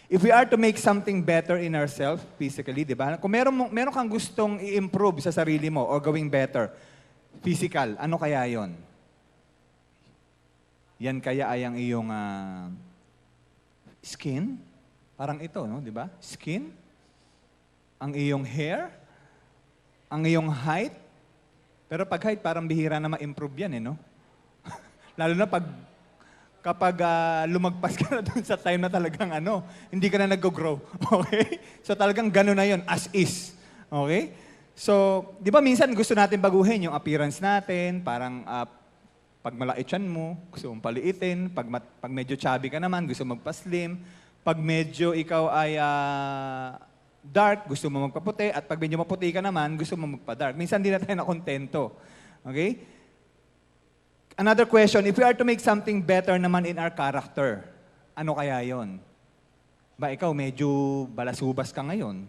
If we are to make something better in ourselves, physically, di ba? Kung meron kang gustong i-improve sa sarili mo or gawing better, physical, ano kaya yon? Yan kaya ay ang iyong skin? Parang ito, no? Di ba? Skin? Ang iyong hair? Ang iyong height? Pero pag height, parang bihira na ma-improve yan, no? Lalo na kapag lumagpas ka na dun sa time na talagang hindi ka na nag-grow. Okay? So talagang gano'n na yon as is. Okay? So, di ba minsan gusto natin baguhin yung appearance natin, parang pag malaki tiyan mo, gusto mong paliitin, pag medyo chubby ka naman, gusto magpa-slim, pag medyo ikaw ay dark, gusto mo magpaputi, at pag medyo maputi ka naman, gusto mo magpa-dark. Minsan di na tayo nakontento. Okay? Another question, if we are to make something better naman in our character, ano kaya yon? Ba, ikaw medyo balasubas ka ngayon.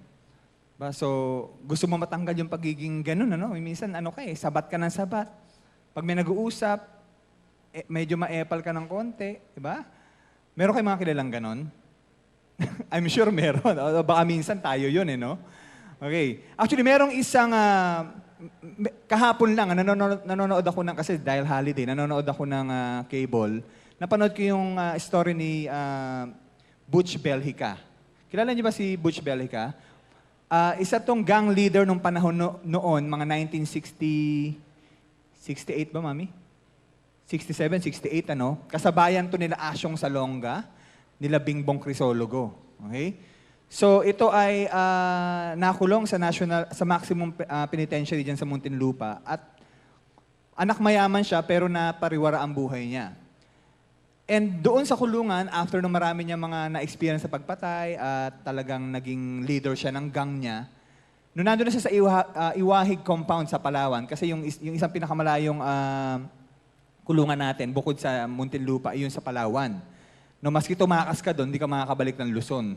Ba, so, gusto mo matanggal yung pagiging ganun, Minsan, sabat ka ng sabat. Pag may nag-uusap, medyo ma-epal ka ng konti, di ba? Meron kayong mga kilalang ganon? I'm sure meron. O baka minsan tayo yun, no? Okay. Actually, merong isang, kahapon lang, nanonood ako kasi dahil holiday, nanonood ako ng cable. Napanood ko yung story ni Butch Belhica. Kilala niyo ba si Butch Belhica? Isa tong gang leader nung panahon noon, mga 1960, 68 ba, Mami? 67, 68, Kasabayan to nila Asyong Salonga, nila Bingbong Crisologo. Okay? So, ito ay nakulong sa maximum penitentiary dyan sa Muntinlupa. At anak mayaman siya, pero napariwara ang buhay niya. And doon sa kulungan, after nung marami niya mga na-experience sa pagpatay, at talagang naging leader siya ng gang niya, nung nandun na siya sa Iwahig compound sa Palawan, kasi yung isang pinakamalayong kulungan natin, bukod sa Muntinlupa, yun sa Palawan. No, maski tumakas ka doon, hindi ka makakabalik ng Luzon.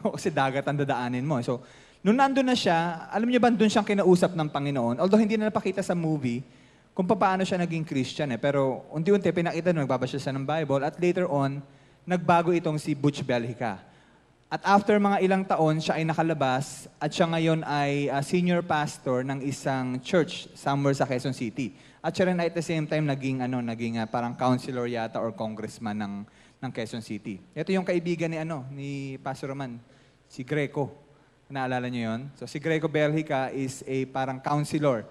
Kasi dagat ang dadaanin mo. So, nung nandun na siya, alam niyo ba doon siyang kinausap ng Panginoon? Although hindi na napakita sa movie kung paano siya naging Christian. Pero unti-unti, pinakita nung nagbabasa siya ng Bible. At later on, nagbago itong si Butch Belhica. At after mga ilang taon, siya ay nakalabas at siya ngayon ay senior pastor ng isang church somewhere sa Quezon City. At siya rin at the same time naging parang counselor yata or congressman ng Quezon City. Ito yung kaibigan ni Pastor Roman, si Greco. Naalala niyo yon? So si Greco Belhica is a parang counselor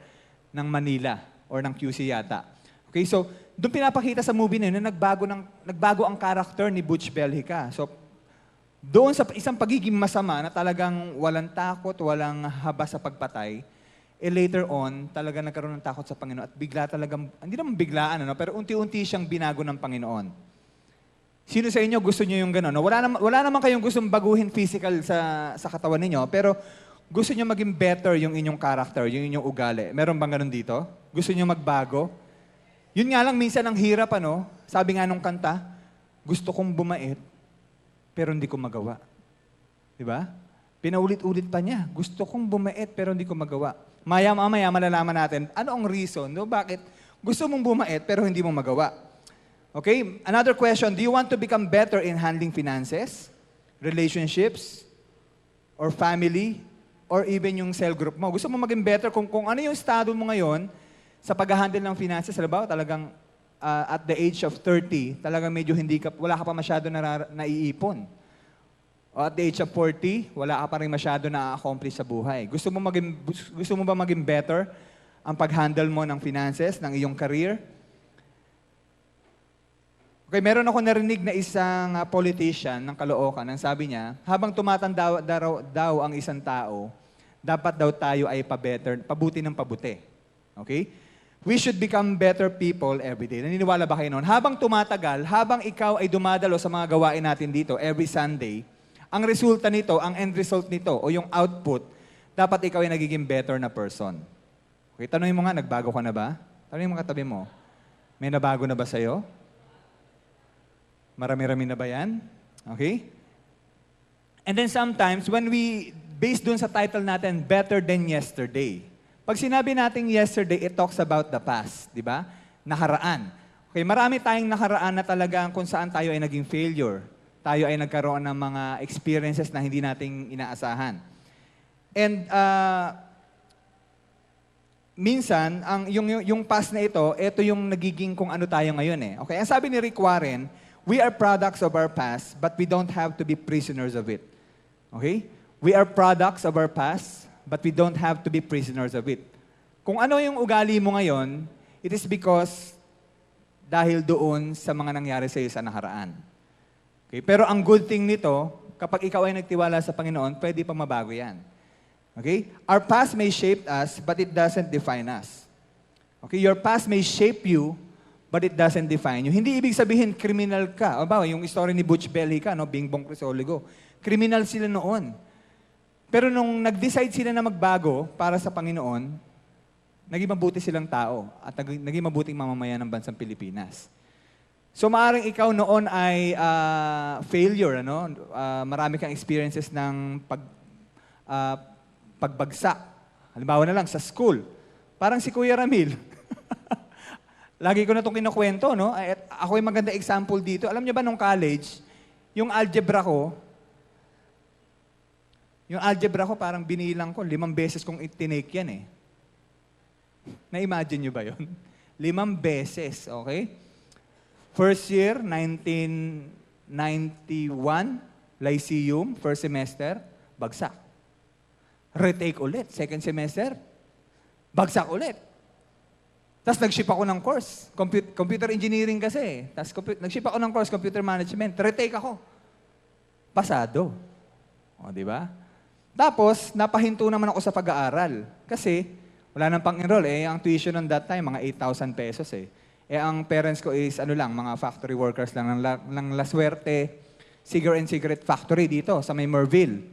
ng Manila or ng QC yata. Okay, so doon pinapakita sa movie na yun na nagbago ang character ni Butch Belhica. So doon sa isang pagiging masama na talagang walang takot, walang haba sa pagpatay, later on, talaga nagkaroon ng takot sa Panginoon at bigla talagang, hindi naman biglaan, pero unti-unti siyang binago ng Panginoon. Sino sa inyo gusto niyo yung gano'n? Wala naman kayong gustong baguhin physical sa katawan ninyo, pero gusto niyo maging better yung inyong character, yung inyong ugali. Meron bang gano'n dito? Gusto niyo magbago? Yun nga lang, minsan ang hirap, Sabi nga nung kanta, gusto kong bumait, pero hindi ko magawa. Diba? Pinaulit-ulit pa niya. Gusto kong bumait, pero hindi ko magawa. Maya-maya malalaman natin, ano ang reason, bakit gusto mong bumait, pero hindi mo magawa. Okay? Another question, do you want to become better in handling finances, relationships, or family, or even yung cell group mo? Gusto mo maging better kung ano yung estado mo ngayon sa pag-handle ng finances, halimbawa talagang at the age of 30, talagang medyo wala ka pa masyado naiipon. O at the age of 40, wala ka pa rin masyado na-accomplish sa buhay. Gusto mo ba maging better ang pag-handle mo ng finances, ng iyong career? Okay, meron ako narinig na isang politician ng Caloocan, ang sabi niya, habang tumatanda daw ang isang tao, dapat daw tayo ay pabuti ng pabuti. Okay? We should become better people every day. Naniniwala ba kayo noon? Habang tumatagal, habang ikaw ay dumadalo sa mga gawain natin dito every Sunday, ang resulta nito, ang end result nito, o yung output, dapat ikaw ay nagiging better na person. Okay, tanongin mo nga, nagbago ka na ba? Tanongin mo katabi mo, may nabago na ba sa'yo? Marami-rami na ba yan? Okay? And then sometimes, when we, based dun sa title natin, Better Than Yesterday, pag sinabi natin yesterday, it talks about the past, di ba? Nakaraan. Okay, marami tayong nakaraan na talagang kung saan tayo ay naging failure. tayo ay nagkaroon ng mga experiences na hindi nating inaasahan. And minsan, yung past na ito yung nagiging kung ano tayo ngayon eh. Okay, ang sabi ni Rick Warren, we are products of our past, but we don't have to be prisoners of it. Okay? We are products of our past, but we don't have to be prisoners of it. Kung ano yung ugali mo ngayon, it is because dahil doon sa mga nangyari sa iyo sa nakaraan. Okay? Pero ang good thing nito, kapag ikaw ay nagtiwala sa Panginoon, pwede pa mabago yan. Okay? Our past may shape us, but it doesn't define us. Okay? Your past may shape you, but it doesn't define you. Hindi ibig sabihin criminal ka. O ba, yung story ni Butch Bellica, no, Bing Bong Crisologo. Criminal sila noon. Pero nung nag-decide sila na magbago para sa Panginoon, naging mabuti silang tao at naging mabuting mamamayan ng bansang Pilipinas. So maaaring ikaw noon ay failure, ano? Marami kang experiences ng pagbagsak. Halimbawa na lang, sa school. Parang si Kuya Ramil. Lagi ko na itong kinukwento, no? At ako yung maganda example dito. Alam niyo ba nung college, yung algebra ko parang binilang ko, 5 beses kong itinake yan eh. Na-imagine niyo ba yun? 5 beses, okay? First year, 1991, Lyceum, first semester, bagsak. Retake ulit. Second semester, bagsak ulit. Tapos nag-ship ako ng course. Computer engineering kasi. Tapos nag-ship ako ng course, computer management. Retake ako. Pasado. O, di ba? Tapos, napahinto naman ako sa pag-aaral. Kasi, wala nang pang-enroll. Ang tuition on that time, mga 8,000 pesos eh. Ang parents ko is, mga factory workers lang ng La Suerte, Cigar and Cigarette Factory dito, sa may Merville.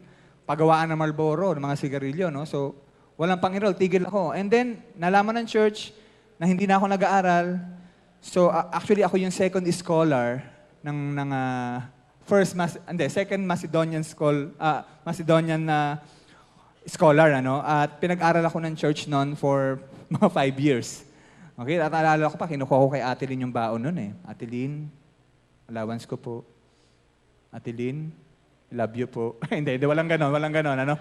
Pagawaan ng Marlboro, ng mga sigarilyo, no? So, walang pang-enroll, tigil ako. And then, nalaman ng church na hindi na ako nag-aaral. So, actually, ako yung second scholar ng second Macedonian scholar, ano? At pinag-aral ako ng church noon for mga 5 years. Okay, at naalala ko pa, kinukuha ko kay Ate Lynn yung baon noon eh. Ate Lynn, allowance ko po. Ate Lynn, love you po. Hindi, walang ganon, ano?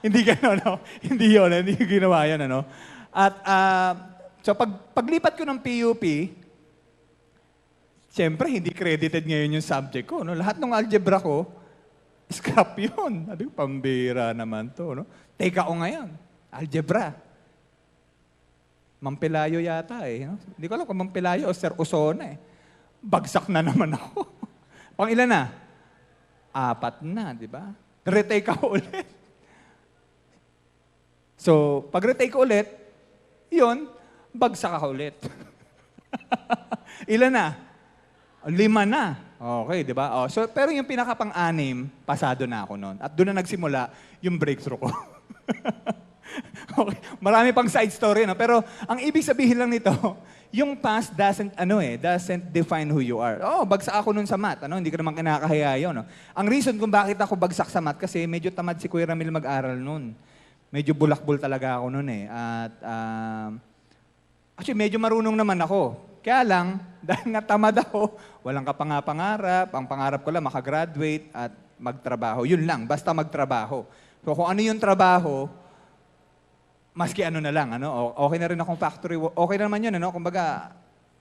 Hindi ganon, no? Hindi yun, hindi ginawa yun, ano? At, so paglipat ko ng PUP, siyempre, hindi credited ngayon yung subject ko, no? Lahat ng algebra ko, scrap yun. Sabi ko, pambira naman to, no? Take ako ngayon, algebra. Mampelayo yata eh, no? Hindi ko alam kung Mampelayo o Sir Usona eh. Bagsak na naman ako. Pang ilan na? 4 na, di ba? Retake ako ulit. So, pag retake ko ulit, yun, bagsak ako ulit. Ilan na? 5 na. Okay, di ba? So, pero yung pinakapang-anim, pasado na ako noon. At doon na nagsimula yung breakthrough ko. Okay. Marami pang side story, no? Pero ang ibig sabihin lang nito, yung past doesn't define who you are. Bagsak ako nun sa math, ano? Hindi ko naman kinakahiya yun, no? Ang reason kung bakit ako bagsak sa math, kasi medyo tamad si Kuya Ramil mag-aral nun. Medyo bulakbol talaga ako nun eh. At, actually, medyo marunong naman ako. Kaya lang, dahil nga tamad ako, walang kapangarap. Ang pangarap ko lang, makagraduate at magtrabaho. Yun lang, basta magtrabaho. So kung ano yung trabaho, maski ano na lang, ano? Okay na rin akong factory worker. Okay na naman yun, ano? Kumbaga,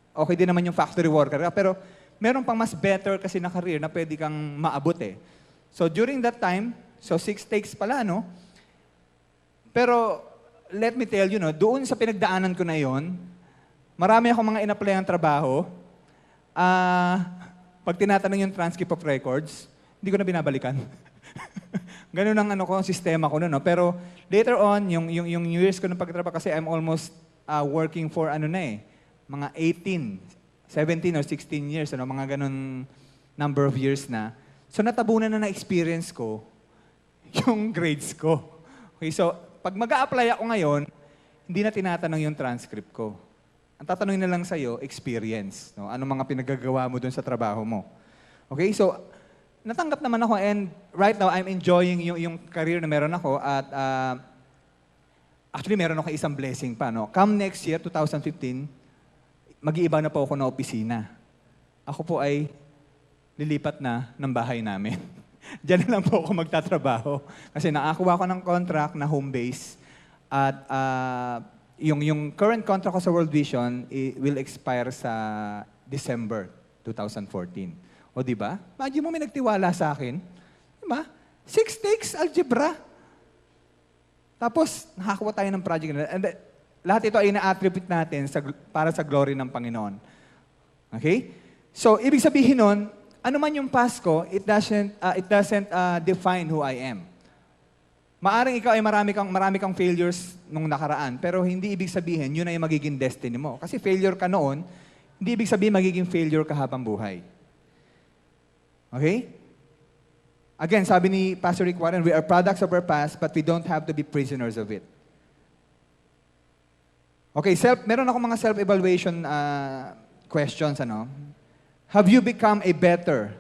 okay din naman yung factory worker. Pero meron pang mas better kasi na career na pwede kang maabot eh. So during that time, 6 takes pala, no? Pero let me tell you, no, doon sa pinagdaanan ko na yon, marami akong mga in-apply ang trabaho. Pag tinatanong yung transcript of records, hindi ko na binabalikan. Ganun ang sistema ko noon, no? Pero later on, yung years ko ng pagtatrabaho, kasi I'm almost working for mga 17 or 16 years, mga ganun number of years na. So natabunan na na-experience ko yung grades ko. Okay, so pag mag-a-apply ako ngayon, hindi na tinatanong yung transcript ko. Ang tatanungin na lang sa'yo, experience. No? Ano mga pinagagawa mo dun sa trabaho mo. Okay, so natanggap naman ako, and right now, I'm enjoying yung career na meron ako. At actually, meron ako isang blessing pa. No? Come next year, 2015, mag-iiba na po ako na opisina. Ako po ay lilipat na ng bahay namin. Diyan na lang po ako magtatrabaho. Kasi nakakuha ko ng contract na home base at yung current contract ko sa World Vision will expire sa December 2014. O di ba? Imagine mo may nagtiwala sa akin. Di ba? 6 takes algebra. Tapos, nakakuha tayo ng project na. And lahat ito ay na-attribute natin para sa glory ng Panginoon. Okay? So, ibig sabihin nun, ano man yung past ko, it doesn't define who I am. Maaring ikaw ay marami kang failures nung nakaraan, pero hindi ibig sabihin yun ay magiging destiny mo. Kasi failure ka noon, hindi ibig sabihin magiging failure ka habang buhay. Okay? Again, sabi ni Pastor Rick Warren, we are products of our past, but we don't have to be prisoners of it. Okay, meron ako mga self-evaluation questions. Have you become a better,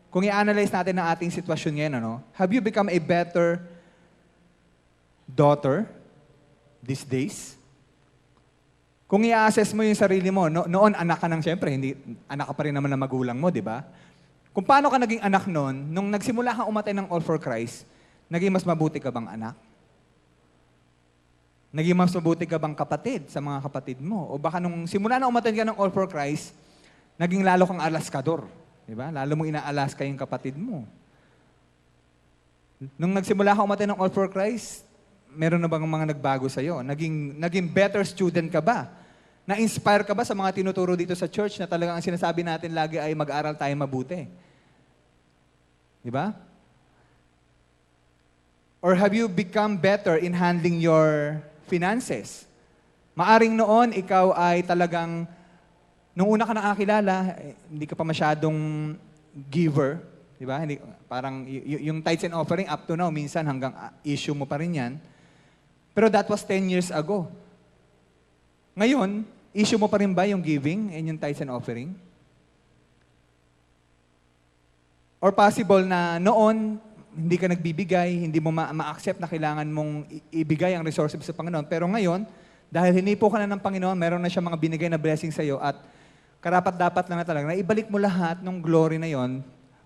kung i-analyze natin ang ating sitwasyon ngayon, have you become a better daughter these days? Kung i-assess mo yung sarili mo, noon anak ka siyempre, hindi, anak ka pa rin naman ng magulang mo, di ba? Kung paano ka naging anak noon, nung nagsimula kang umatay ng All for Christ, naging mas mabuti ka bang anak? Naging mas mabuti ka bang kapatid sa mga kapatid mo? O baka nung simula na umatay ka ng All for Christ, naging lalo kang alaskador. Di ba? Lalo mo inaalaska yung kapatid mo. Nung nagsimula ka umatay ng All for Christ, meron na bang mga nagbago sa'yo? Naging better student ka ba? Na-inspire ka ba sa mga tinuturo dito sa church na talagang ang sinasabi natin lagi ay mag-aral tayo mabuti? Di ba? Or have you become better in handling your finances? Maaring noon, ikaw ay talagang, nung una ka nakakilala, hindi ka pa masyadong giver. Di ba? Parang yung tithes and offering up to now, minsan hanggang issue mo pa rin yan. Pero that was 10 years ago. Ngayon, issue mo pa rin ba yung giving and yung tithes and offering? Or possible na noon, hindi ka nagbibigay, hindi mo ma-accept na kailangan mong ibigay ang resources sa Panginoon. Pero ngayon, dahil hinipo ka na ng Panginoon, meron na siya mga binigay na blessing sa iyo at karapat-dapat lang na talaga na ibalik mo lahat ng glory na yon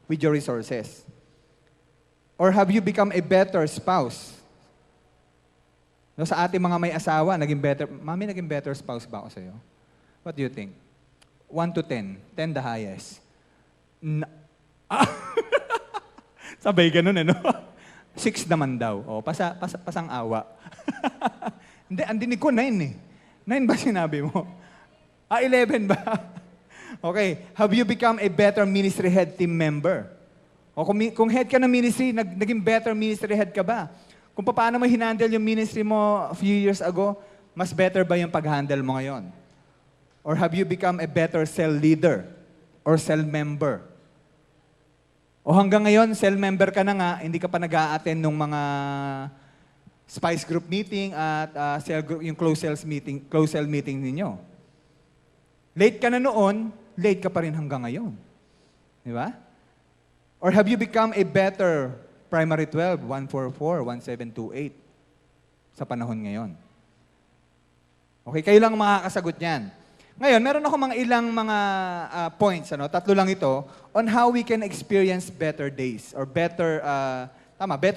with your resources. Or have you become a better spouse? No, sa ating mga may asawa, Mami, naging better spouse ba ako sa iyo? What do you think? 1 to 10. 10 the highest. Sabay ganun, 6 naman daw. O, pasang awa. Hindi, ang dinig ko 9 eh. 9 ba sinabi mo? 11 ba? Okay. Have you become a better ministry head team member? O kung head ka ng ministry, naging better ministry head ka ba? Kung paano mo hinandle yung ministry mo a few years ago, mas better ba yung pag-handle mo ngayon? Or have you become a better cell leader or cell member? O hanggang ngayon, cell member ka na nga, hindi ka pa nag-a-attend ng mga spice group meeting at cell group, yung close cell meeting ninyo. Late ka na noon, late ka pa rin hanggang ngayon. Di ba? Or have you become a better primary 12, 144, 1728 sa panahon ngayon? Okay, kayo lang makakasagot niyan. Ngayon, meron ako ilang mga points, 3 lang ito, on how we can experience better days or better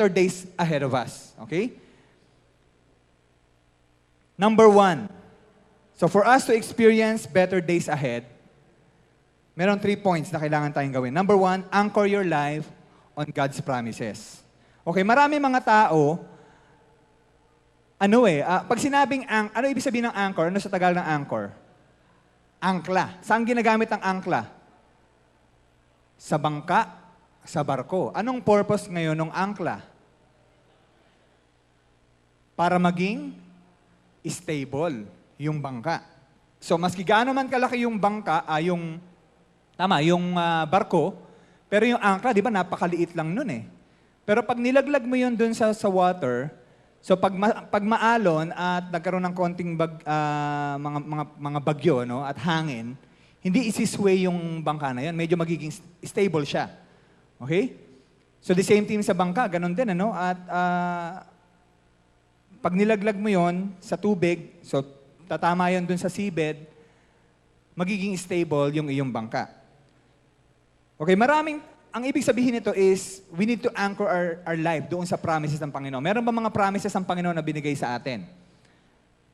days ahead of us. Okay? Number 1. So for us to experience better days ahead, meron 3 points na kailangan tayong gawin. Number 1, anchor your life on God's promises. Okay, marami mga tao, pag sinabing, ano ibig sabihin ng anchor? Ano sa Tagalog ng anchor? Angkla. Saan ginagamit ang angkla? Sa bangka, sa barko. Anong purpose ngayon ng angkla? Para maging stable yung bangka. So, maski gaano man kalaki yung bangka, yung barko, pero yung angkla, di ba, napakaliit lang nun eh. Pero pag nilaglag mo yun dun sa water, so pag maalon at nagkaroon ng konting mga bagyo at hangin, hindi isisway yung bangka na yan. Medyo magiging stable siya. Okay? So the same thing sa bangka, ganun din. At pag nilaglag mo yon sa tubig, so tatama yon dun sa seabed, magiging stable yung iyong bangka. Okay, ang ibig sabihin nito is, we need to anchor our life doon sa promises ng Panginoon. Meron ba mga promises ng Panginoon na binigay sa atin?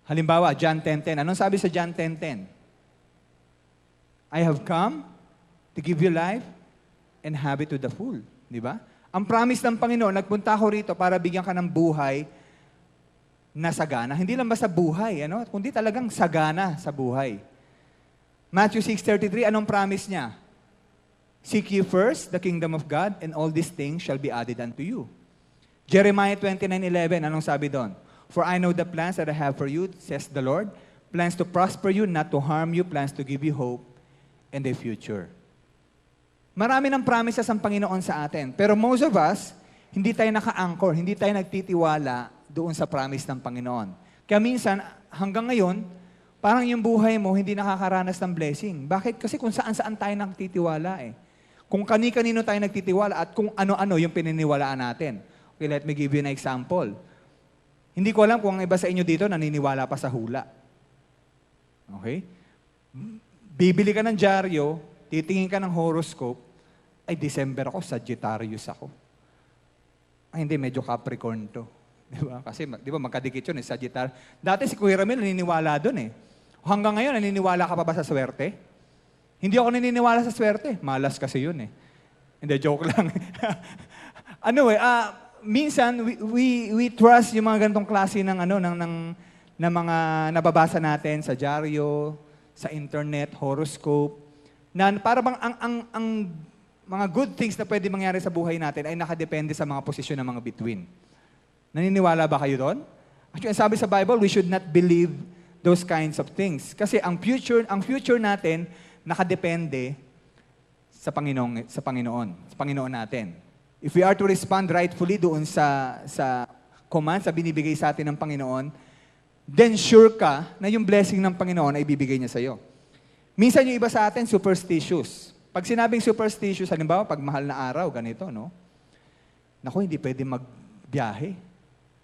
Halimbawa, John 10:10. Anong sabi sa John 10:10? I have come to give you life and have it to the full. Di ba? Ang promise ng Panginoon, nagpunta ako rito para bigyan ka ng buhay na sagana. Hindi lang basta buhay, kundi talagang sagana sa buhay. Matthew 6:33, anong promise niya? Seek ye first the kingdom of God, and all these things shall be added unto you. Jeremiah 29:11, anong sabi doon? For I know the plans that I have for you, says the Lord, plans to prosper you, not to harm you, plans to give you hope and a future. Marami ng promises ang Panginoon sa atin. Pero most of us, hindi tayo naka-anchor, hindi tayo nagtitiwala doon sa promise ng Panginoon. Kaya minsan, hanggang ngayon, parang yung buhay mo hindi nakakaranas ng blessing. Bakit? Kasi kung saan-saan tayo nagtitiwala eh. Kung kani-kanino tayo nagtitiwala at kung ano-ano yung pininiwalaan natin. Okay, let me give you an example. Hindi ko alam kung ang iba sa inyo dito naniniwala pa sa hula. Okay? Bibili ka ng dyaryo, titingin ka ng horoscope, ay December ako, Sagittarius ako. Ay hindi, medyo Capricorn to. Di ba? Kasi di ba magkadikit yun, Sagittarius. Dati si Kuya Ramil naniniwala doon eh. Hanggang ngayon, naniniwala ka pa ba sa swerte? Hindi ako naniniwala sa swerte. Malas kasi yun eh. Hindi, joke lang. Minsan, we trust yung mga ganitong klase ng mga nababasa natin sa dyaryo, sa internet, horoscope, na para bang ang mga good things na pwede mangyari sa buhay natin ay nakadepende sa mga posisyon ng mga bituin. Naniniwala ba kayo doon? Actually, sabi sa Bible, we should not believe those kinds of things. Kasi ang future natin nakadepende sa Panginoon natin. If we are to respond rightfully doon sa commands na binibigay sa atin ng Panginoon, then sure ka na yung blessing ng Panginoon ay ibibigay niya sa iyo. Minsan yung iba sa atin, superstitious. Pag sinabing superstitious, halimbawa, pag mahal na araw, ganito, no? Naku, hindi pwede magbiyahe.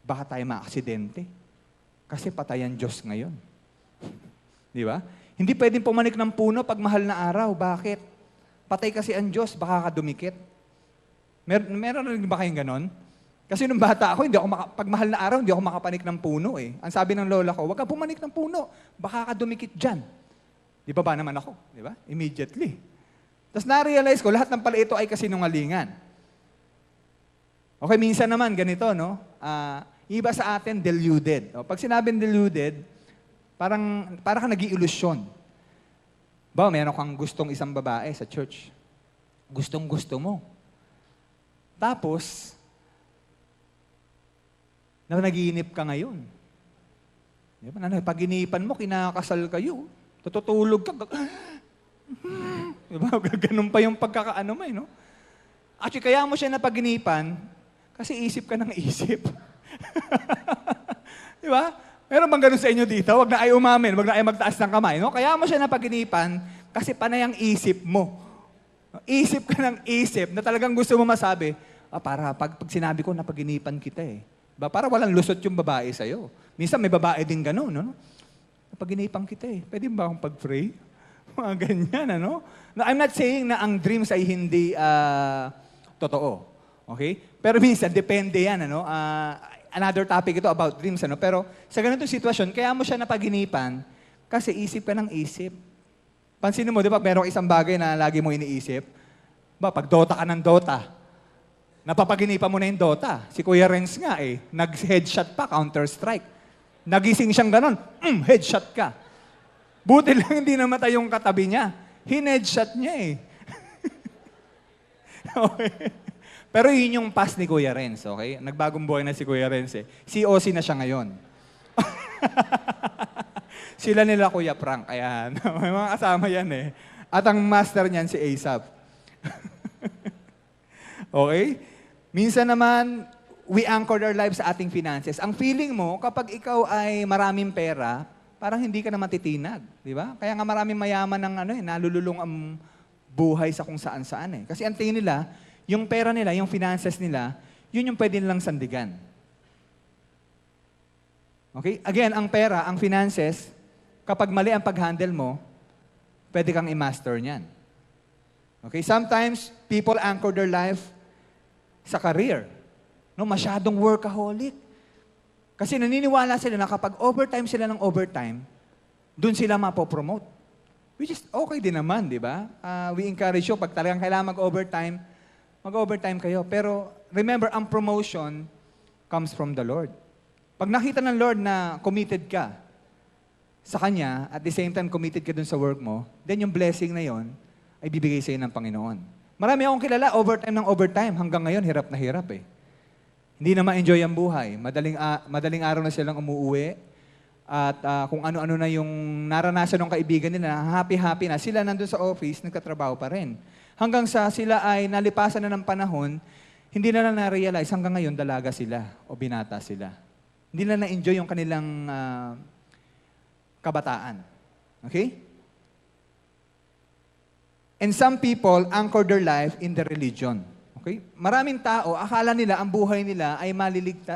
Baka tayo maaksidente. Kasi patay ang Diyos ngayon. Di ba? Hindi pwedeng pumanik ng puno pag mahal na araw. Bakit? Patay kasi ang Diyos, baka ka dumikit. Meron rin ba kayong ganon? Kasi nung bata ako, pag mahal na araw, hindi ako makapanik ng puno eh. Ang sabi ng lola ko, huwag ka pumanik ng puno, baka ka dumikit dyan. Di ba naman ako? Di ba? Immediately. Tapos na-realize ko, lahat ng pala ito ay kasinungalingan. Okay, minsan naman ganito, no? Iba sa atin, deluded. Pag sinabing deluded, parang ka nag-iilusyon. Meron kang gustong isang babae sa church. Gustong-gusto mo. Tapos, nag-iinip ka ngayon. Diba? Pag-inipan mo, kinakasal kayo. Tutulog ka. Diba? Ganun pa yung pagkakaano mo, no? Actually, kaya mo siya napag-inipan kasi isip ka ng isip. Diba? Meron bang ganun sa inyo dito? Huwag na ay umamin, huwag na ay magtaas ng kamay. No? Kaya mo siya napag-inipan kasi panay ang isip mo. Isip ka ng isip na talagang gusto mo masabi, para pag sinabi ko, napag-inipan kita eh. Para walang lusot yung babae sa'yo. Minsan may babae din gano'n, no? Napag-inipan kita eh. Pwede ba akong pag-pray? Mga ganyan, ano? Now, I'm not saying na ang dreams ay hindi totoo. Okay? Pero minsan, depende yan, ano? Another topic ito about dreams, ano? Pero sa ganitong sitwasyon, kaya mo siya napag-inipan kasi isip ka ng isip. Pansinin mo, di ba, merong isang bagay na lagi mo iniisip? Pag Dota ka ng Dota, napapaginipan mo na yung Dota. Si Kuya Renz nga eh, nag-headshot pa, Counter-Strike. Nagising siyang ganon, headshot ka. Buti lang hindi namatay yung katabi niya. Hinheadshot niya eh. Okay. Pero yun yung past ni Kuya Renz, okay? Nagbagong buhay na si Kuya Renz eh. COC na siya ngayon. Sila nila Kuya Frank, ayan. May mga kasama yan eh. At ang master niyan si ASAP. Okay? Minsan naman, we anchor our lives sa ating finances. Ang feeling mo, kapag ikaw ay maraming pera, parang hindi ka na matitinag. Di ba? Kaya nga maraming mayaman ng nalululong ang buhay sa kung saan-saan eh. Kasi ang tingin nila, yung pera nila, yung finances nila, yun yung pwede nilang sandigan. Okay? Again, ang pera, ang finances, kapag mali ang pag-handle mo, pwede kang i-master niyan. Okay? Sometimes, people anchor their life sa career. No, masyadong workaholic. Kasi naniniwala sila na kapag overtime sila ng overtime, dun sila mapopromote. Which is okay din naman, di ba? We encourage you, pag talagang kailangan mag-overtime, mag-overtime kayo. Pero remember, ang promotion comes from the Lord. Pag nakita ng Lord na committed ka sa Kanya, at the same time committed ka dun sa work mo, then yung blessing na yon ay bibigay sa'yo ng Panginoon. Marami akong kilala, overtime ng overtime. Hanggang ngayon, hirap na hirap eh. Hindi na ma-enjoy ang buhay. Madaling araw na silang umuuwi. At kung ano-ano na yung naranasan ng kaibigan nila, happy-happy na. Sila nandun sa office, nagkatrabaho pa rin. Hanggang sa sila ay nalipasan na ng panahon, hindi na lang na-realize hanggang ngayon dalaga sila o binata sila. Hindi na na-enjoy yung kanilang kabataan. Okay? And some people anchor their life in the religion. Okay? Maraming tao, akala nila ang buhay nila ay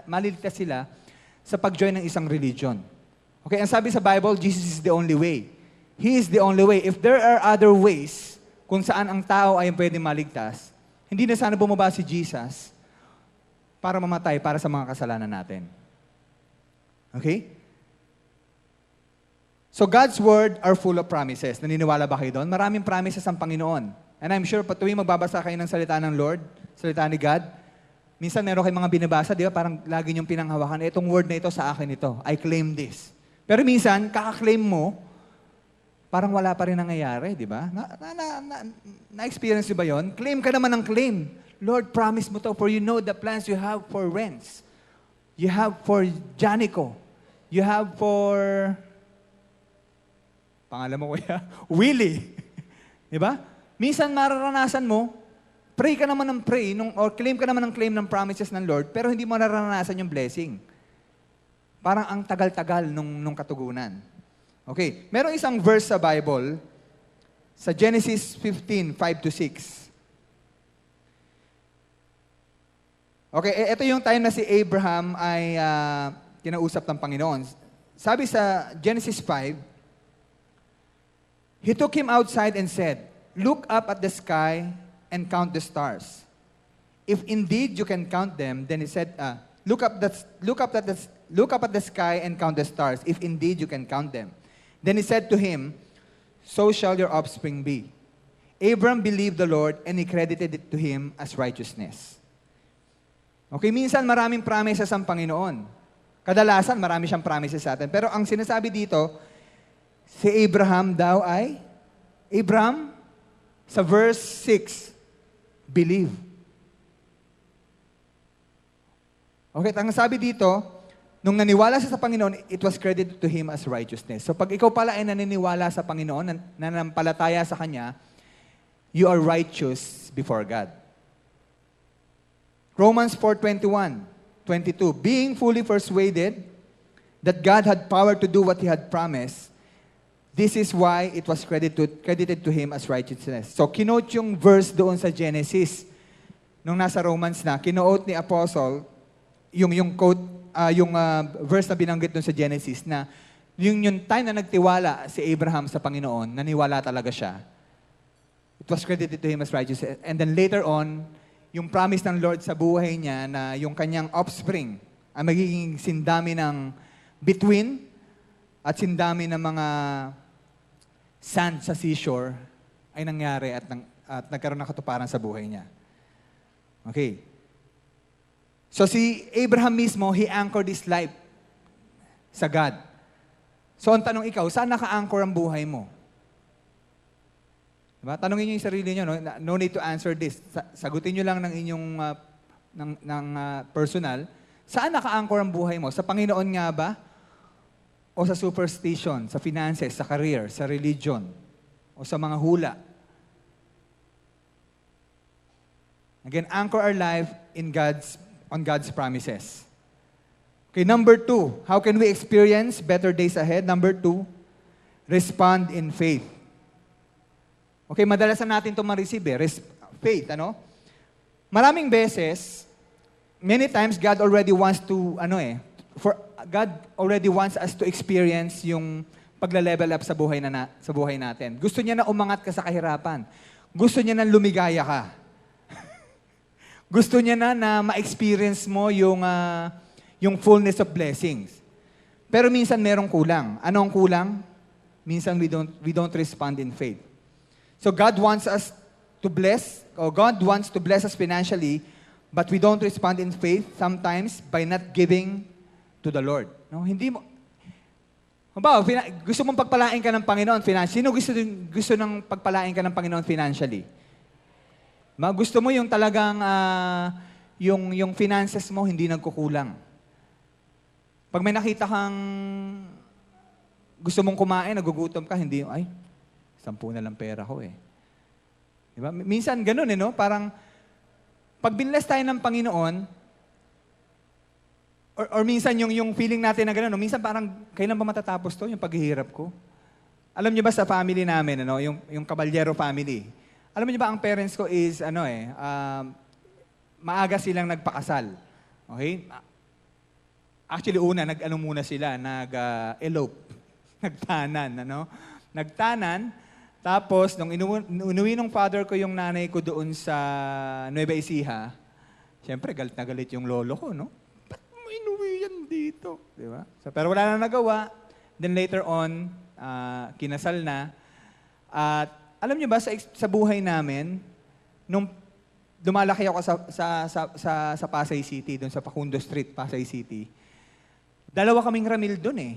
maliligtas sila sa pag-join ng isang religion. Okay, ang sabi sa Bible, Jesus is the only way. He is the only way. If there are other ways kung saan ang tao ay pwede maligtas, hindi na sana bumaba si Jesus para mamatay para sa mga kasalanan natin. Okay? So God's word are full of promises. Naniniwala ba kayo doon? Maraming promises ang Panginoon. And I'm sure, tuwing magbabasa kayo ng salita ng Lord, salita ni God, minsan meron kayong mga binabasa, di ba? Parang lagi niyong pinanghawakan, itong word na ito sa akin ito. I claim this. Pero minsan, kaka-claim mo, parang wala pa rin nangyayari, di ba? Na-experience niyo ba yun? Claim ka naman ng claim. Lord, promise mo to, for you know the plans you have for Renz. You have for Janico. You have for... Pangalan mo kuya? Willie. Di ba? Minsan mararanasan mo, pray ka naman ng pray, or claim ka naman ng claim ng promises ng Lord, pero hindi mo nararanasan yung blessing. Parang ang tagal-tagal nung katugunan. Okay, merong isang verse sa Bible, sa Genesis 15, 5-6. Okay, ito yung time na si Abraham ay kinausap ng Panginoon. Sabi sa Genesis 5, He took him outside and said, "Look up at the sky and count the stars. If indeed you can count them," then he said, look up at the sky and count the stars, if indeed you can count them. Then he said to him, "So shall your offspring be." Abram believed the Lord, and he credited it to him as righteousness. Okay, minsan maraming promises ang Panginoon. Kadalasan marami siyang promises sa atin. Pero ang sinasabi dito, si Abraham daw ay, Abram, sa verse 6, believe. Okay, ang sabi dito, nung naniwala siya sa Panginoon, it was credited to him as righteousness. So pag ikaw pala ay naniniwala sa Panginoon, nanampalataya sa Kanya, you are righteous before God. Romans 4:21-22, being fully persuaded that God had power to do what He had promised, this is why it was credited to him as righteousness. So, kinote yung verse doon sa Genesis. Nung nasa Romans na, kinote ni Apostle, yung verse na binanggit doon sa Genesis, na yung time na nagtiwala si Abraham sa Panginoon, naniwala talaga siya. It was credited to him as righteousness. And then later on, yung promise ng Lord sa buhay niya na yung kanyang offspring ay magiging sindami ng bituin at sindami ng mga sand sa seashore ay nangyari at nagkaroon ng katuparan sa buhay niya. Okay. So si Abraham mismo, he anchored his life sa God. So ang tanong ikaw, saan naka-anchor ang buhay mo? Diba? Tanongin niyo yung sarili niyo, no need to answer this. Sagutin niyo lang ng inyong personal. Saan naka-anchor ang buhay mo? Sa Panginoon nga ba? O sa superstition, sa finances, sa career, sa religion, o sa mga hula. Again, anchor our life on God's promises. Okay, number 2, how can we experience better days ahead? Number 2, respond in faith. Okay, madalasan natin ito ma-receive faith, ano? Maraming beses, many times God already wants to, God already wants us to experience yung pagla-level up sa buhay natin. Gusto niya na umangat ka sa kahirapan. gusto niya na lumigaya ka. Gusto niya na ma-experience mo yung fullness of blessings. Pero minsan merong kulang. Ano ang kulang? Minsan we don't respond in faith. So God wants us to bless, or God wants to bless us financially, but we don't respond in faith sometimes by not giving to the Lord. No, hindi mo. Halimbawa, gusto mong pagpalain ka ng Panginoon financially. Sino gusto ng pagpalain ka ng Panginoon financially? Gusto mo yung talagang yung finances mo hindi nagkukulang. Pag may nakita kang gusto mong kumain, nagugutom ka, hindi, 10 na lang pera ko eh. Diba? Minsan ganun no? Parang pag binless tayo ng Panginoon, or minsan yung feeling natin na gano'n, minsan parang, kailan ba matatapos to, yung paghihirap ko? Alam niyo ba sa family namin, yung Caballero family, alam niyo ba ang parents ko is, maaga silang nagpakasal. Okay? Actually, muna sila, nag-elope. Nagtanan, Nagtanan, tapos, nung inuwi ng father ko yung nanay ko doon sa Nueva Ecija, siyempre, galit na galit yung lolo ko, inuwi yan dito. Di ba? So, pero wala na nagawa. Then later on, kinasal na. At alam niyo ba, sa buhay namin, nung lumalaki ako sa Pasay City, doon sa Pacundo Street, Pasay City, 2 kaming ramil doon eh.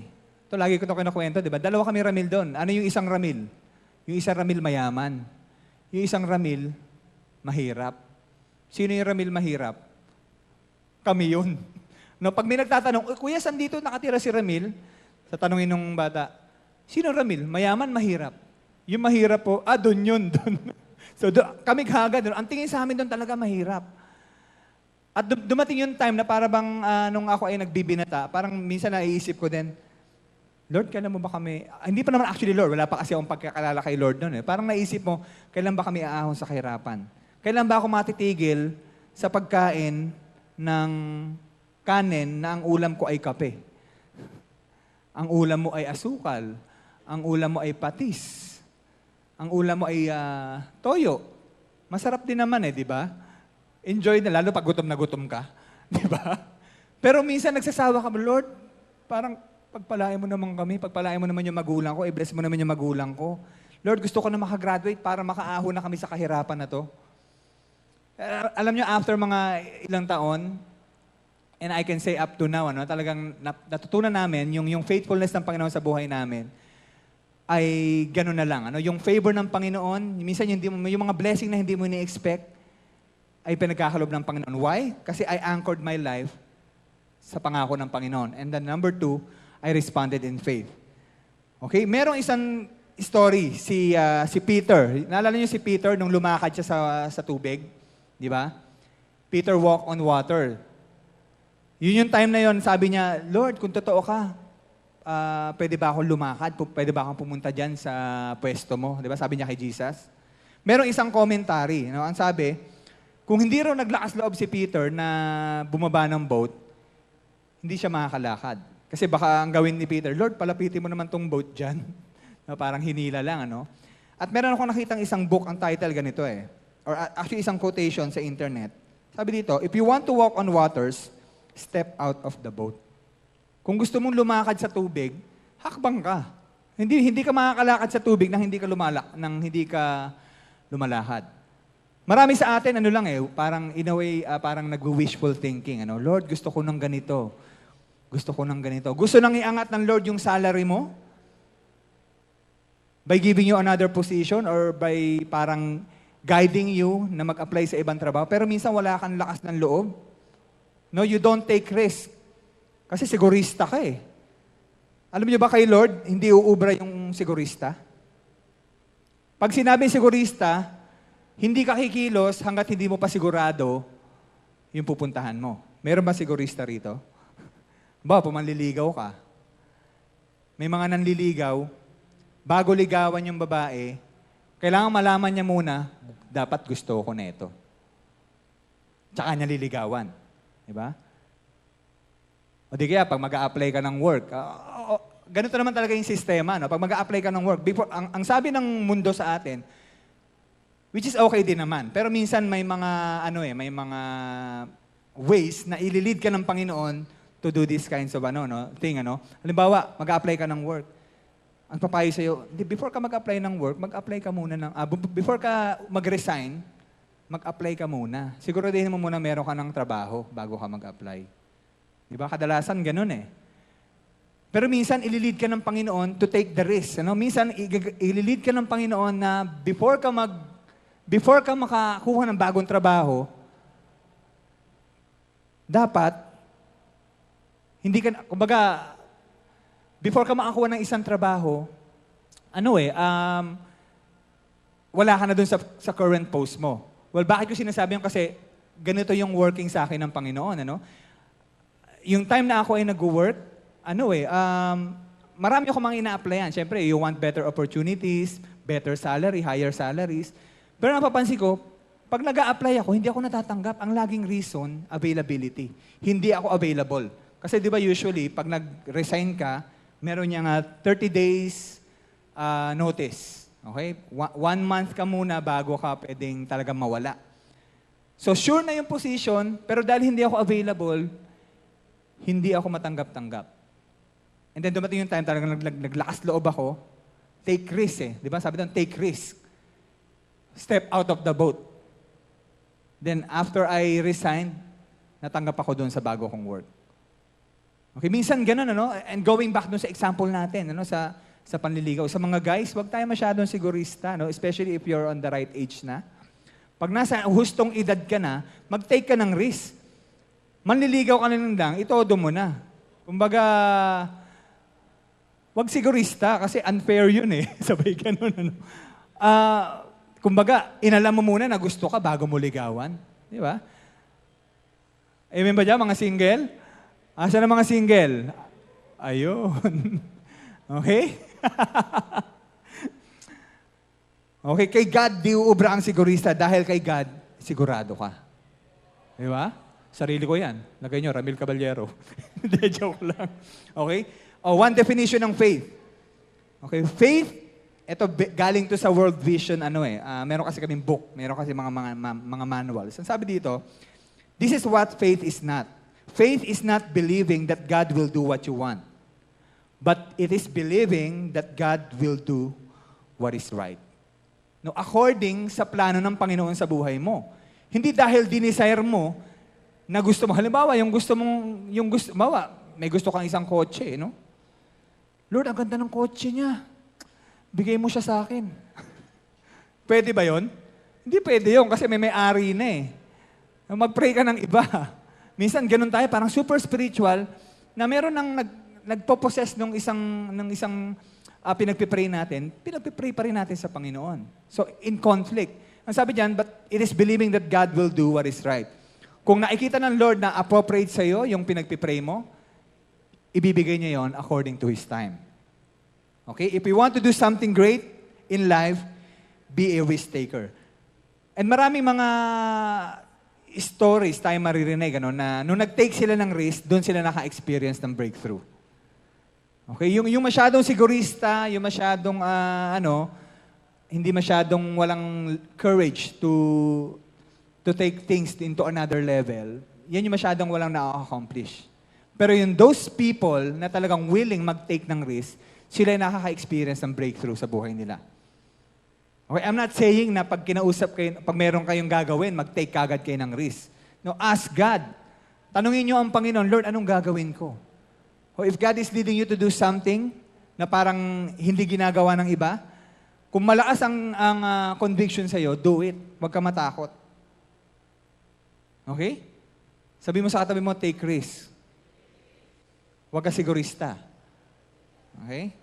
Ito, lagi ko ito kinukwento, di ba? 2 kaming ramil doon. Ano yung isang ramil? Yung isang ramil mayaman. Yung isang ramil, mahirap. Sino yung ramil mahirap? Kami yun. No, pag may nagtatanong, Kuya, saan dito nakatira si Ramil? Sa tanongin ng bata, sino Ramil? Mayaman, mahirap. Yung mahirap po, doon yun, doon. So, kami kagad, ang tingin sa amin doon talaga mahirap. At dumating yung time na para bang nung ako ay nagbibinata, parang minsan naiisip ko din, Lord, kailan mo ba kami, hindi pa naman actually Lord, wala pa kasi akong pagkakalala kay Lord noon. Parang naisip mo, kailan ba kami aahon sa kahirapan? Kailan ba ako matitigil sa pagkain ng kanin na ang ulam ko ay kape? Ang ulam mo ay asukal. Ang ulam mo ay patis. Ang ulam mo ay toyo. Masarap din naman di ba? Enjoy na, lalo pag gutom na gutom ka. Di ba? Pero minsan nagsasawa ka, Lord, parang pagpalain mo naman kami, pagpalain mo naman yung magulang ko, i-bless mo naman yung magulang ko. Lord, gusto ko na makagraduate para makaahon na kami sa kahirapan na to. Alam nyo, after mga ilang taon, and I can say up to now, talagang natutunan namin yung faithfulness ng Panginoon sa buhay namin ay gano'n na lang. Yung favor ng Panginoon, minsan yung mga blessing na hindi mo ni-expect ay pinagkakalob ng Panginoon. Why? Kasi I anchored my life sa pangako ng Panginoon. And then number 2, I responded in faith. Okay? Merong isang story, si Peter. Naalala niyo si Peter nung lumakad siya sa tubig? Di ba? Peter walked on water. Yun yung time na yon, sabi niya, Lord, kung totoo ka, pwede ba akong lumakad? Pwede ba akong pumunta dyan sa pwesto mo? Di ba? Sabi niya kay Jesus. Merong isang commentary. Ang sabi, kung hindi raw naglakas loob si Peter na bumaba ng boat, hindi siya makakalakad. Kasi baka ang gawin ni Peter, Lord, palapitin mo naman tong boat dyan. Parang hinila lang, At meron akong nakitang isang book, ang title ganito or actually isang quotation sa internet. Sabi dito, if you want to walk on waters, step out of the boat. Kung gusto mong lumakad sa tubig, hakbang ka. Hindi ka makakalakad sa tubig nang hindi ka lumalakad. Marami sa atin, parang in a way, parang nag-wishful thinking. Lord, gusto ko ng ganito. Gusto ko ng ganito. Gusto nang iangat ng Lord yung salary mo? By giving you another position or by parang guiding you na mag-apply sa ibang trabaho. Pero minsan wala kang lakas ng loob. No, you don't take risk. Kasi sigurista ka Alam niyo ba kay Lord, hindi uubra yung sigurista? Pag sinabi sigurista, hindi ka kikilos hanggat hindi mo pa sigurado yung pupuntahan mo. Meron ba sigurista rito? Pumanliligaw ka. May mga nanliligaw, bago ligawan yung babae, kailangan malaman niya muna, dapat gusto ko na ito. Tsaka niya liligawan. Diba? O di kaya, pag mag-a-apply ka ng work, ganito naman talaga yung sistema. Pag mag-a-apply ka ng work, ang sabi ng mundo sa atin, Which is okay din naman. Pero minsan may mga, may mga ways na ililid ka ng Panginoon to do these kinds of thing. Halimbawa, mag-apply ka ng work. Ang papayo sa'yo, before ka mag-apply ng work, mag-apply ka muna before ka mag-resign, mag-apply ka muna. Siguraduhin mo muna meron ka ng trabaho bago ka mag-apply. Di ba? Kadalasan ganun eh. Pero minsan, ililid ka ng Panginoon to take the risk. Minsan, ililid ka ng Panginoon na before ka makakuha ng bagong trabaho, dapat, kumbaga, before ka makakuha ng isang trabaho, wala ka na dun sa current post mo. Well, bakit ko sinasabi yun? Kasi ganito yung working sa akin ng Panginoon. Yung time na ako ay nag-work, marami ako mga ina-applyan. Siyempre, you want better opportunities, better salary, higher salaries. Pero napapansin ko, pag nag-a-apply ako, hindi ako natatanggap. Ang laging reason, availability. Hindi ako available. Kasi di ba usually, pag nag-resign ka, meron niya nga 30 days notice. Okay? 1 month ka muna bago ka pwedeng talagang mawala. So sure na yung position, pero dahil hindi ako available, hindi ako matanggap-tanggap. And then dumating yung time, talagang naglakas loob ako, take risk eh. Di ba? Sabi doon, take risk. Step out of the boat. Then after I resigned, natanggap ako doon sa bago kong work. Okay, minsan ganun, And going back doon sa example natin, sa panliligaw. Sa mga guys, wag tayo masyadong sigurista, especially if you're on the right age na. Pag nasa hustong edad ka na, mag-take ka ng risk. Manliligaw ka na lang, itodo mo na. Kumbaga, wag sigurista kasi unfair yun eh. Sabay ganun, kumbaga, inalam mo muna na gusto ka bago mo ligawan. Di ba? Amen ba dyan, mga single? Asa na mga single? Ayun. Okay? Okay, kay God, di uubra ang sigurista dahil kay God, sigurado ka. Di ba? Sarili ko yan. Lagay nyo, Ramil Caballero. Hindi, joke lang. Okay? One definition ng faith. Okay, faith, ito galing to sa World Vision, meron kasi kaming book, meron kasi mga manuals. Ang sabi dito, this is what faith is not. Faith is not believing that God will do what you want. But it is believing that God will do what is right. No, according sa plano ng Panginoon sa buhay mo. Hindi dahil dinesire mo na gusto mo. Halimbawa, may gusto kang isang kotse, Lord, ang ganda ng kotse niya. Bigay mo siya sa akin. Pwede ba yon? Hindi pwede yun kasi may may-ari na eh. Mag-pray ka ng iba. Minsan ganun tayo, parang super spiritual, na meron nang nagpo-possess ng isang pinagpipray natin, pinagpipray pa rin natin sa Panginoon. So, in conflict. Ang sabi diyan, but it is believing that God will do what is right. Kung nakikita ng Lord na appropriate sa'yo yung pinagpipray mo, ibibigay niya yon according to His time. Okay? If we want to do something great in life, be a risk taker. And maraming mga stories tayo maririnig, na nung nag-take sila ng risk, doon sila naka-experience ng breakthrough. Okay? Yung masyadong sigurista, yung masyadong, hindi masyadong walang courage to take things into another level, yan yung masyadong walang na-accomplish. Pero yung those people na talagang willing mag-take ng risk, sila yung nakaka-experience ng breakthrough sa buhay nila. Okay, I'm not saying na pag kinausap kayo, pag meron kayong gagawin, mag-take kagad kayo ng risk. No, ask God. Tanungin niyo ang Panginoon, Lord, anong gagawin ko? O if God is leading you to do something na parang hindi ginagawa ng iba, kung malakas ang conviction sa'yo, do it. Huwag ka matakot. Okay? Sabi mo sa katabi mo, take risk. Huwag ka sigurista. Okay?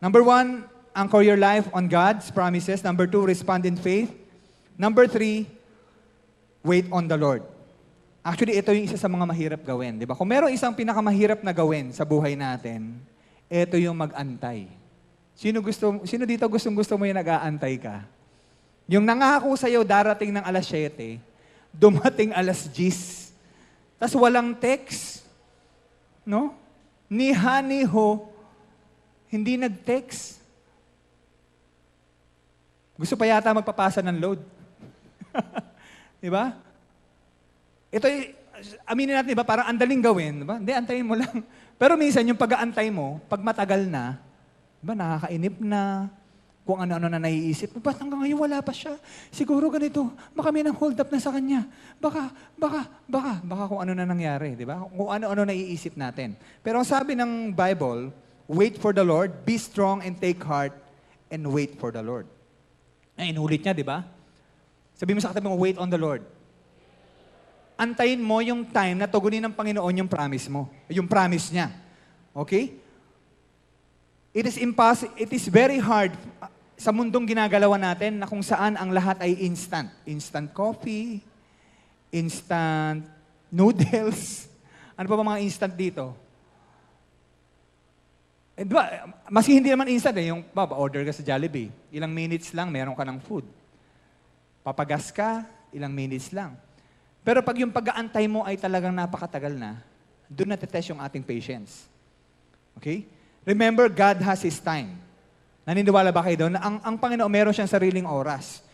Number 1, anchor your life on God's promises. Number 2, respond in faith. Number 3, wait on the Lord. Actually, ito yung isa sa mga mahirap gawin. Di ba? Kung meron isang pinakamahirap na gawin sa buhay natin, ito yung mag-antay. Sino dito gusto mo yung nag-aantay ka? Yung nangako sa'yo darating ng alas 7, dumating alas 10, tas walang text. No? Ni ha, ni ho, hindi nag-text. Gusto pa yata magpapasa ng load. Di ba? Ito, aminin natin, di ba? Parang andaling gawin. Di ba? Hindi, antayin mo lang. Pero minsan, yung pag-aantay mo, pag matagal na, di ba, nakakainip na, kung ano-ano na naiisip, ba't hanggang ngayon wala pa siya? Siguro ganito, baka may nang hold up na sa kanya. Baka kung ano na nangyari, di ba? Kung ano-ano naiisip natin. Pero ang sabi ng Bible, wait for the Lord, be strong and take heart, and wait for the Lord. Ay, inulit niya, di ba? Sabi mo sa katabi mo, wait on the Lord. Antayin mo yung time na tugunin ng Panginoon yung promise mo. Yung promise niya. Okay? It is very hard sa mundong ginagalawan natin na kung saan ang lahat ay instant. Instant coffee, instant noodles. Ano pa ba mga instant dito? Eh, diba, maski hindi naman instant yung order ka sa Jollibee. Ilang minutes lang, meron ka ng food. Papagas ka, ilang minutes lang. Pero pag yung pag-aantay mo ay talagang napakatagal na, doon natetest yung ating patience. Okay? Remember, God has His time. Naniniwala ba kayo doon? Ang Panginoon, meron siyang sariling oras.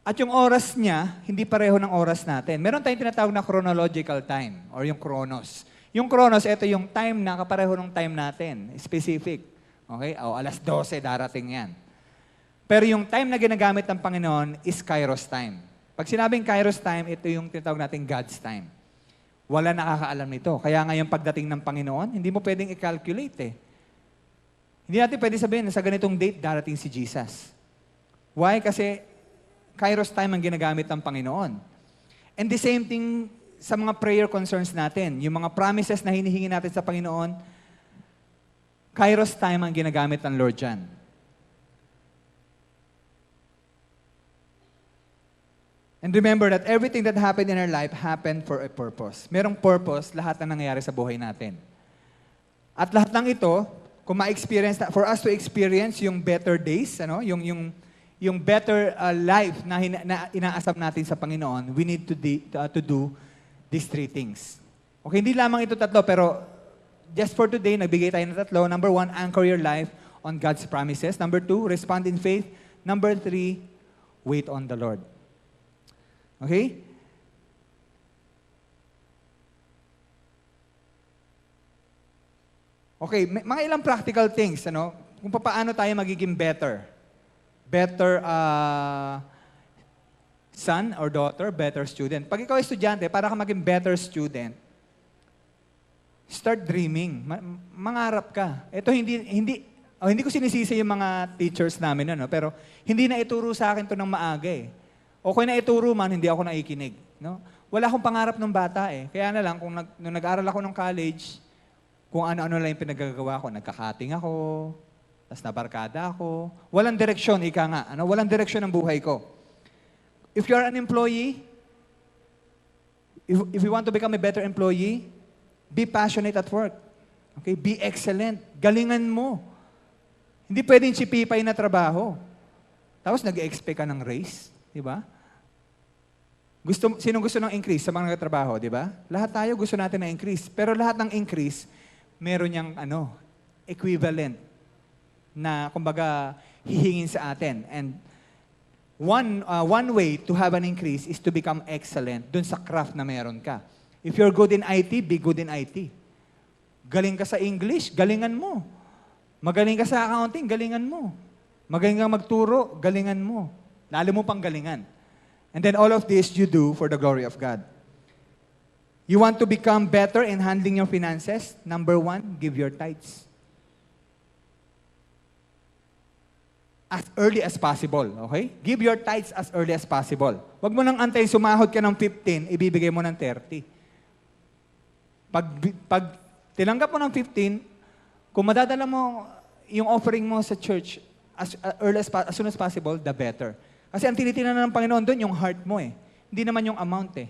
At yung oras niya, hindi pareho ng oras natin. Meron tayong tinatawag na chronological time, or yung chronos. Yung chronos, ito yung time na kapareho ng time natin. Specific. Okay? O, alas 12, darating yan. Pero yung time na ginagamit ng Panginoon is Kairos time. Pag sinabing Kairos time, ito yung tinatawag natin God's time. Wala nakakaalam nito. Kaya ngayon pagdating ng Panginoon, hindi mo pwedeng i-calculate eh. Hindi natin pwede sabihin na sa ganitong date darating si Jesus. Why? Kasi Kairos time ang ginagamit ng Panginoon. And the same thing sa mga prayer concerns natin. Yung mga promises na hinihingi natin sa Panginoon, Kairos time ang ginagamit ng Lord dyan. And remember that everything that happened in our life happened for a purpose. Merong purpose lahat na nangyayari sa buhay natin. At lahat ng ito, kung ma-experience, for us to experience yung better days, yung better life na inaasam natin sa Panginoon, we need to do these three things. Okay, hindi lamang ito tatlo, pero just for today, nagbigay tayo ng tatlo. Number 1, anchor your life on God's promises. Number 2, respond in faith. Number 3, wait on the Lord. Okay? Okay, mga ilang practical things, kung paano tayo magiging better. Better son or daughter, better student. Pag ikaw ay estudyante, para ka maging better student, start dreaming. Mangarap ka. Ito hindi ko sinisisi yung mga teachers namin, pero hindi na ituro sa akin to ng maaga eh. O kung naituro man, hindi ako naikinig. No? Wala akong pangarap ng bata eh. Kaya na lang, nung nag-aaral ako ng college, kung ano-ano lang yung pinagagawa ko, nagkakating ako, tapos nabarkada ako. Walang direksyon, ika nga. Walang direksyon ng buhay ko. If you are an employee, if you want to become a better employee, be passionate at work. Okay? Be excellent. Galingan mo. Hindi pwedeng chipipay na trabaho. Tapos nag-expect ka ng raise. Diba? Sinong gusto ng increase sa mga nagtatrabaho, di ba? Lahat tayo gusto natin ng increase. Pero lahat ng increase, meron niyang equivalent na, kumbaga, hihingin sa atin. And one way to have an increase is to become excellent dun sa craft na meron ka. If you're good in IT, be good in IT. Galing ka sa English, galingan mo. Magaling ka sa accounting, galingan mo. Magaling kang magturo, galingan mo. Lalo mo pang galingan. And then all of this you do for the glory of God. You want to become better in handling your finances? Number 1, give your tithes. As early as possible, okay? Give your tithes as early as possible. Huwag mo nang antayin sumahod ka ng 15, ibibigay mo ng 30. Pag tinanggap mo ng 15, kung madadala mo yung offering mo sa church as soon as possible, the better. Kasi ang tinitingnan ng Panginoon doon, yung heart mo eh. Hindi naman yung amount eh.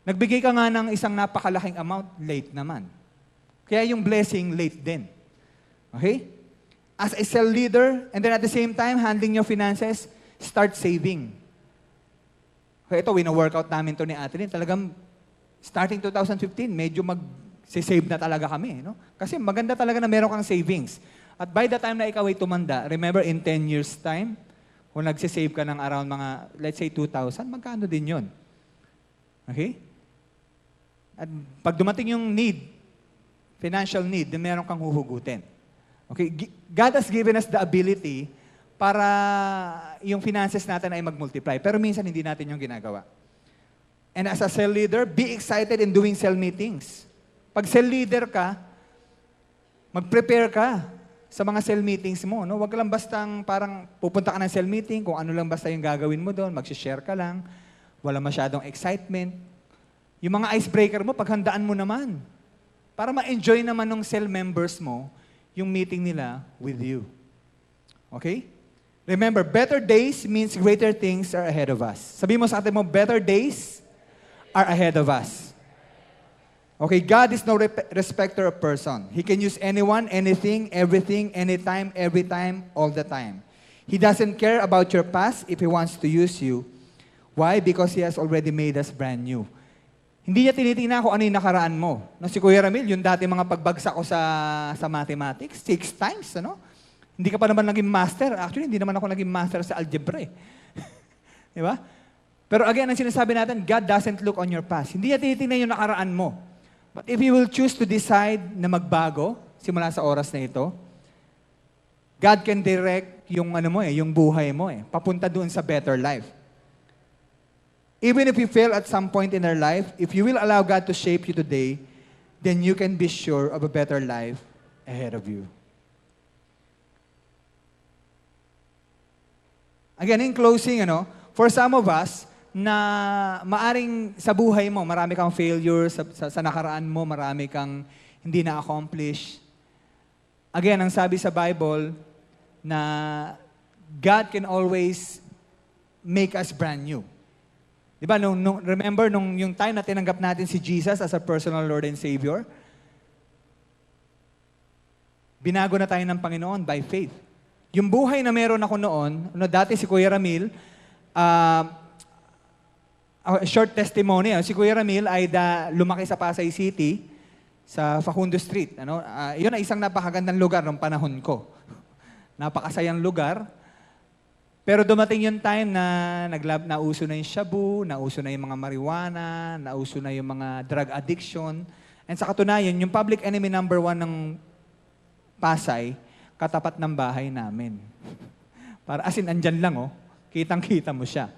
Nagbigay ka nga ng isang napakalaking amount, late naman. Kaya yung blessing, late din. Okay? As a cell leader, and then at the same time, handling your finances, start saving. Okay, ito, wina-workout namin to ni Adeline. Talagang, starting 2015, medyo mag-save na talaga kami. No? Kasi maganda talaga na meron kang savings. At by the time na ikaw ay tumanda, remember, in 10 years' time, Kung nagsisave ka ng around mga, let's say, 2,000, magkano din yun? Okay? At pag dumating yung need, financial need, then meron kang huhugutin. Okay? God has given us the ability para yung finances natin ay mag-multiply. Pero minsan hindi natin yung ginagawa. And as a cell leader, be excited in doing cell meetings. Pag cell leader ka, mag-prepare ka sa mga cell meetings mo. No? Huwag lang bastang parang pupunta ka ng cell meeting, kung ano lang basta yung gagawin mo doon, mag-share ka lang, wala masyadong excitement. Yung mga icebreaker mo, paghandaan mo naman. Para ma-enjoy naman ng cell members mo yung meeting nila with you. Okay? Remember, better days means greater things are ahead of us. Sabi mo sa atin mo, better days are ahead of us. Okay, God is no respecter of person. He can use anyone, anything, everything, anytime, every time, all the time. He doesn't care about your past if He wants to use you. Why? Because He has already made us brand new. Hindi niya tinitingnan kung ano yung nakaraan mo. No, si Kuya Ramil, yung dati mga pagbagsak ko sa mathematics, 6 times, ano? Hindi ka pa naman naging master. Actually, hindi naman ako naging master sa algebra eh. Di ba? Pero again, ang sinasabi natin, God doesn't look on your past. Hindi niya tinitingnan yung nakaraan mo. But if you will choose to decide na magbago, simula sa oras na ito, God can direct yung yung buhay mo papunta doon sa better life. Even if you fail at some point in our life, if you will allow God to shape you today, then you can be sure of a better life ahead of you. Again, in closing, for some of us, na maaring sa buhay mo, marami kang failures, sa nakaraan mo, marami kang hindi na-accomplish. Again, ang sabi sa Bible, na God can always make us brand new. Diba, remember, yung time na tinanggap natin si Jesus as a personal Lord and Savior, binago na tayo ng Panginoon by faith. Yung buhay na meron ako noon, dati si Kuya Ramil, short testimony, si Kuya Ramil ay lumaki sa Pasay City, sa Facundo Street. Yun ay isang napakagandang lugar ng panahon ko. Napakasayang lugar. Pero dumating yung time na nauso na yung shabu, nauso na yung mga marijuana, nauso na yung mga drug addiction. And sa katunayan, yung public enemy number 1 ng Pasay, katapat ng bahay namin. Para as in, andyan lang, kitang-kita mo siya.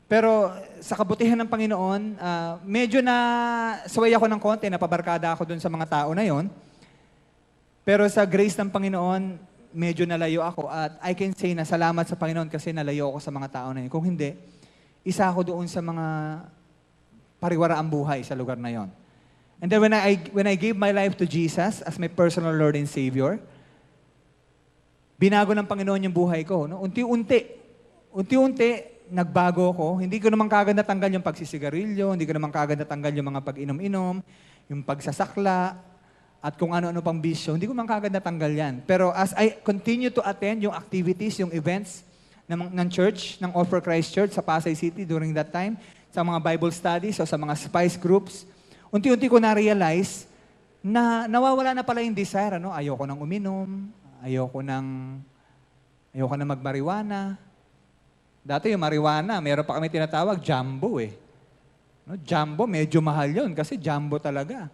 Pero sa kabutihan ng Panginoon, medyo na saway ako ng konti, napabarkada ako dun sa mga tao na yon. Pero sa grace ng Panginoon, medyo nalayo ako. At I can say na salamat sa Panginoon kasi nalayo ako sa mga tao na yun. Kung hindi, isa ako doon sa mga pariwaraang buhay sa lugar na yon. And then when I gave my life to Jesus as my personal Lord and Savior, binago ng Panginoon yung buhay ko. Unti-unti, nagbago ko. Hindi ko naman kagad natanggal yung pagsisigarilyo, hindi ko naman kagad natanggal yung mga pag-inom-inom, yung pagsasakla, at kung ano-ano pang bisyo, hindi ko naman kagad natanggal yan. Pero as I continue to attend yung activities, yung events ng church, ng All for Christ Church sa Pasay City during that time, sa mga Bible studies o sa mga spice groups, unti-unti ko na-realize na nawawala na pala yung desire. Ayoko nang uminom, ayoko nang magmariwana. Dati yung marijuana, meron pa kami tinatawag, jumbo . Jumbo, medyo mahal yun kasi jumbo talaga.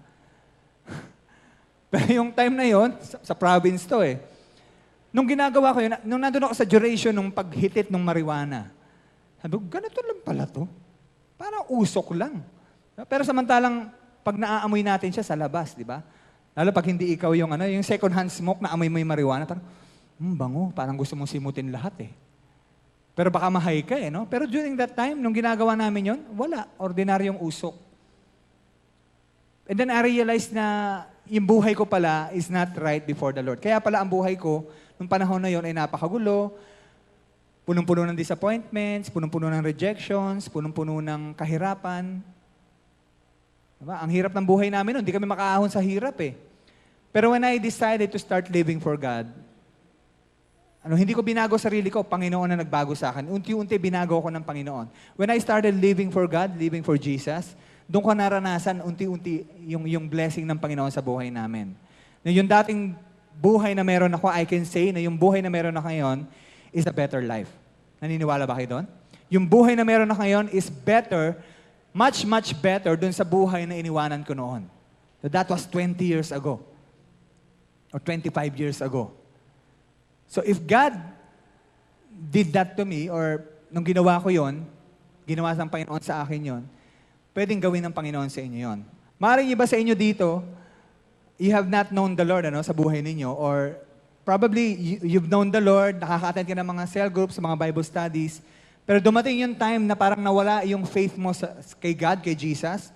Pero yung time na yun, sa province to . Nung ginagawa ko yun, nung nandun ako sa duration ng paghitit ng marijuana, sabi ko, ganito lang pala to. Parang usok lang. Pero samantalang, pag naaamoy natin siya sa labas, di ba? Lalo pag hindi ikaw yung second hand smoke na amoy mo yung marijuana, parang, bango, parang gusto mong simutin lahat . Pero baka mahay ka Pero during that time, nung ginagawa namin yon, wala. Ordinaryong usok. And then I realized na yung buhay ko pala is not right before the Lord. Kaya pala ang buhay ko, nung panahon na yon ay napakagulo, punong-puno ng disappointments, punong-puno ng rejections, punong-puno ng kahirapan. Diba? Ang hirap ng buhay namin nun, hindi kami makaahon sa hirap . Pero when I decided to start living for God, hindi ko binago sarili ko, Panginoon na nagbago sa akin. Unti-unti binago ko ng Panginoon. When I started living for God, living for Jesus, doon ko naranasan unti-unti yung blessing ng Panginoon sa buhay namin. Yung dating buhay na meron ako, I can say na yung buhay na meron ako ngayon is a better life. Naniniwala ba kayo doon? Yung buhay na meron na ngayon is better, much, much better dun sa buhay na iniwanan ko noon. So that was 20 years ago. Or 25 years ago. So if God did that to me, or nung ginawa ko yon, ginawa ng Panginoon sa akin yon, pwedeng gawin ng Panginoon sa inyo yon. Maaaring iba sa inyo dito, you have not known the Lord sa buhay ninyo, or probably you've known the Lord, nakaka-attend ka ng mga cell groups, mga Bible studies, pero dumating yung time na parang nawala yung faith mo kay God, kay Jesus.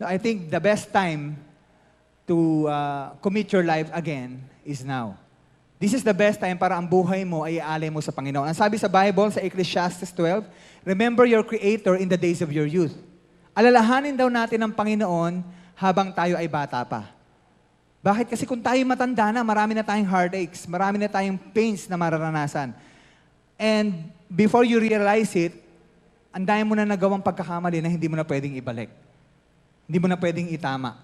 I think the best time to commit your life again is now. This is the best time para ang buhay mo ay ialay mo sa Panginoon. Ang sabi sa Bible, sa Ecclesiastes 12, remember your Creator in the days of your youth. Alalahanin daw natin ang Panginoon habang tayo ay bata pa. Bakit? Kasi kung tayo matanda na, marami na tayong heartaches, marami na tayong pains na mararanasan. And before you realize it, ang dami mo na nagawang pagkakamali na hindi mo na pwedeng ibalik. Hindi mo na pwedeng itama.